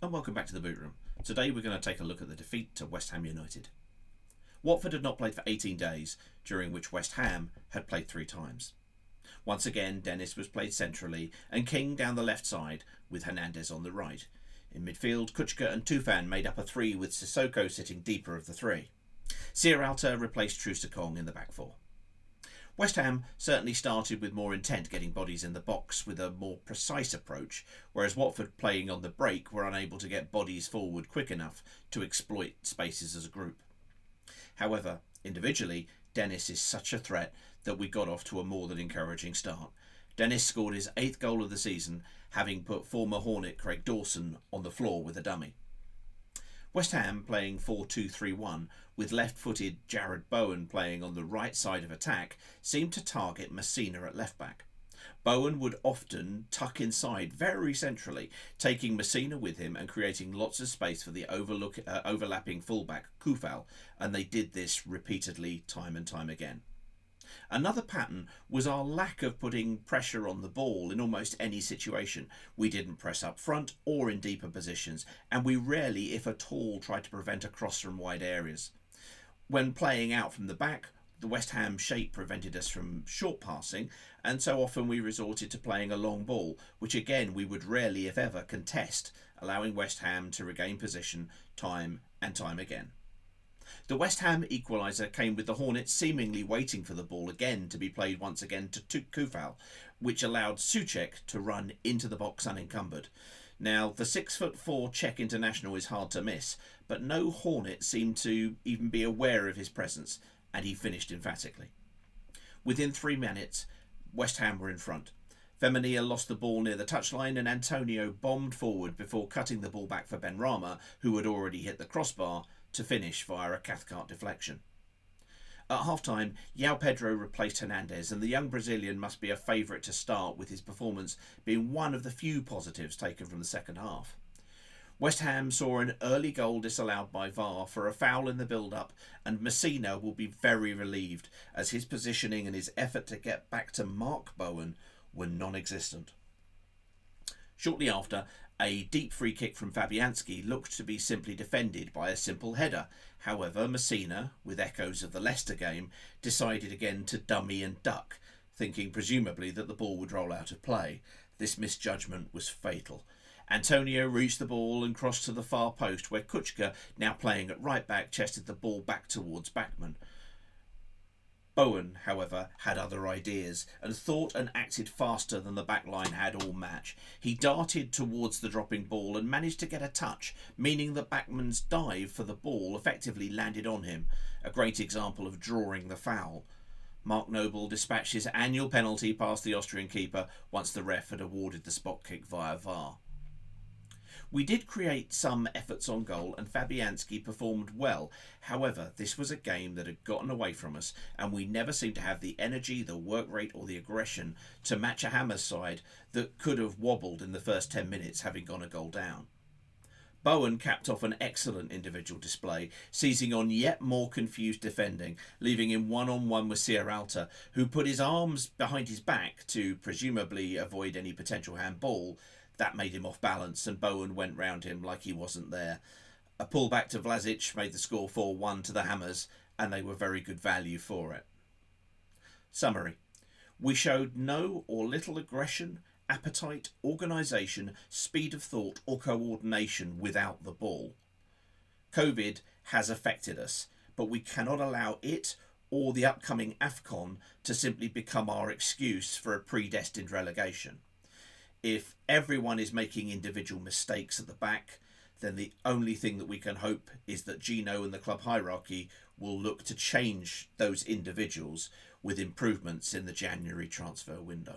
and welcome back to the Boot Room. Today we're going to take a look at the defeat to West Ham United. Watford had not played for 18 days, during which West Ham had played 3 times. Once again, Dennis was played centrally and King down the left side with Hernandez on the right. In midfield, Kucka and Tufan made up a 3 with Sissoko sitting deeper of the 3. Sierralta replaced Troost-Ekong in the back 4. West Ham certainly started with more intent getting bodies in the box with a more precise approach, whereas Watford, playing on the break, were unable to get bodies forward quick enough to exploit spaces as a group. However, individually, Dennis is such a threat that we got off to a more than encouraging start. Dennis scored his 8th goal of the season, having put former Hornet Craig Dawson on the floor with a dummy. West Ham, playing 4-2-3-1, with left-footed Jarrod Bowen playing on the right side of attack, seemed to target Messina at left-back. Bowen would often tuck inside very centrally, taking Messina with him and creating lots of space for the overlapping fullback Coufal, and they did this repeatedly time and time again. Another pattern was our lack of putting pressure on the ball in almost any situation. We didn't press up front or in deeper positions, and we rarely, if at all, tried to prevent a cross from wide areas. When playing out from the back, the West Ham shape prevented us from short passing, and so often we resorted to playing a long ball, which again we would rarely, if ever, contest, allowing West Ham to regain position time and time again. The West Ham equaliser came with the Hornets seemingly waiting for the ball again to be played once again to Coufal, which allowed Soucek to run into the box unencumbered. Now, the 6'4" Czech international is hard to miss, but no Hornet seemed to even be aware of his presence, and he finished emphatically. Within 3 minutes, West Ham were in front. Femenia lost the ball near the touchline and Antonio bombed forward before cutting the ball back for Benrahma, who had already hit the crossbar, to finish via a Cathcart deflection. At half-time, João Pedro replaced Hernandez, and the young Brazilian must be a favourite to start, with his performance being one of the few positives taken from the second half. West Ham saw an early goal disallowed by VAR for a foul in the build-up, and Messina will be very relieved as his positioning and his effort to get back to mark Bowen were non-existent. Shortly after, a deep free kick from Fabianski looked to be simply defended by a simple header. However, Messina, with echoes of the Leicester game, decided again to dummy and duck, thinking presumably that the ball would roll out of play. This misjudgment was fatal. Antonio reached the ball and crossed to the far post, where Kucka, now playing at right back, chested the ball back towards Bachmann. Bowen, however, had other ideas and thought and acted faster than the back line had all match. He darted towards the dropping ball and managed to get a touch, meaning that Bachmann's dive for the ball effectively landed on him, a great example of drawing the foul. Mark Noble dispatched his annual penalty past the Austrian keeper once the ref had awarded the spot kick via VAR. We did create some efforts on goal and Fabianski performed well. However, this was a game that had gotten away from us and we never seemed to have the energy, the work rate or the aggression to match a Hammers side that could have wobbled in the first 10 minutes having gone a goal down. Bowen capped off an excellent individual display, seizing on yet more confused defending, leaving him one-on-one with Sierralta, who put his arms behind his back to presumably avoid any potential handball. That made him off balance and Bowen went round him like he wasn't there. A pull back to Vlasic made the score 4-1 to the Hammers, and they were very good value for it. Summary. We showed no or little aggression, appetite, organisation, speed of thought or coordination without the ball. COVID has affected us, but we cannot allow it or the upcoming AFCON to simply become our excuse for a predestined relegation. If everyone is making individual mistakes at the back, then the only thing that we can hope is that Gino and the club hierarchy will look to change those individuals with improvements in the January transfer window.